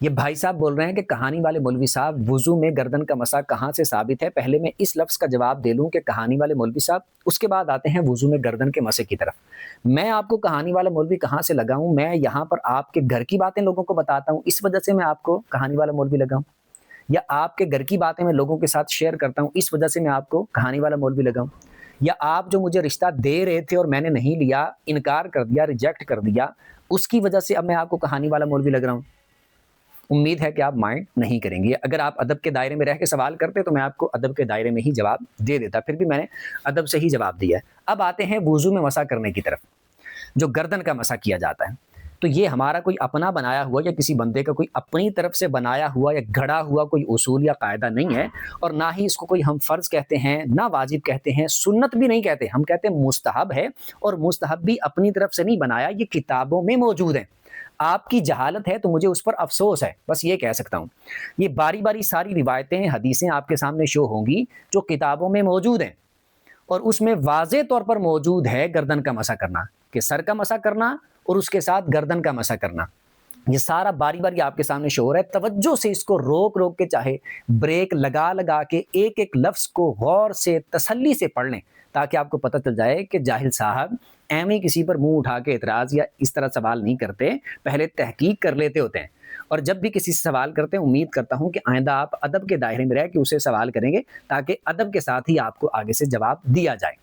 یہ بھائی صاحب بول رہے ہیں کہ کہانی والے مولوی صاحب وضو میں گردن کا مسا کہاں سے ثابت ہے؟ پہلے میں اس لفظ کا جواب دے لوں کہ کہانی والے مولوی صاحب، اس کے بعد آتے ہیں وضو میں گردن کے مسے کی طرف۔ میں آپ کو کہانی والا مولوی کہاں سے لگاؤں؟ میں یہاں پر آپ کے گھر کی باتیں لوگوں کو بتاتا ہوں، اس وجہ سے میں آپ کو کہانی والا مولوی لگاؤں؟ یا آپ کے گھر کی باتیں میں لوگوں کے ساتھ شیئر کرتا ہوں، اس وجہ سے میں آپ کو کہانی والا مولوی لگاؤں؟ یا آپ جو مجھے رشتہ دے رہے تھے اور میں نے نہیں لیا، انکار کر دیا، ریجیکٹ کر دیا، اس کی وجہ سے اب میں آپ کو کہانی والا مولوی لگ رہا ہوں؟ امید ہے کہ آپ مائنڈ نہیں کریں گے۔ اگر آپ ادب کے دائرے میں رہ کے سوال کرتے تو میں آپ کو ادب کے دائرے میں ہی جواب دے دیتا، پھر بھی میں نے ادب سے ہی جواب دیا ہے۔ اب آتے ہیں وضو میں مسح کرنے کی طرف، جو گردن کا مسح کیا جاتا ہے۔ تو یہ ہمارا کوئی اپنا بنایا ہوا یا کسی بندے کا کوئی اپنی طرف سے بنایا ہوا یا گھڑا ہوا کوئی اصول یا قاعدہ نہیں ہے، اور نہ ہی اس کو کوئی ہم فرض کہتے ہیں، نہ واجب کہتے ہیں، سنت بھی نہیں کہتے، ہم کہتے ہیں مستحب ہے، اور مستحب بھی اپنی طرف سے نہیں بنایا، یہ کتابوں میں موجود ہے۔ آپ کی جہالت ہے تو مجھے اس پر افسوس ہے، بس یہ کہہ سکتا ہوں۔ یہ باری باری ساری روایتیں، حدیثیں آپ کے سامنے شو ہوں گی جو کتابوں میں موجود ہیں، اور اس میں واضح طور پر موجود ہے گردن کا مسح کرنا، کہ سر کا مسح کرنا اور اس کے ساتھ گردن کا مسح کرنا۔ یہ سارا باری باری آپ کے سامنے شو ہو رہا ہے، توجہ سے اس کو روک روک کے، چاہے بریک لگا لگا کے ایک ایک لفظ کو غور سے تسلی سے پڑھ لیں، تاکہ آپ کو پتہ چل جائے کہ جاہل صاحب ایویں کسی پر منہ اٹھا کے اعتراض یا اس طرح سوال نہیں کرتے، پہلے تحقیق کر لیتے ہوتے ہیں۔ اور جب بھی کسی سے سوال کرتے ہیں، امید کرتا ہوں کہ آئندہ آپ ادب کے دائرے میں رہ کے اسے سوال کریں گے، تاکہ ادب کے ساتھ ہی آپ کو آگے سے جواب دیا جائے۔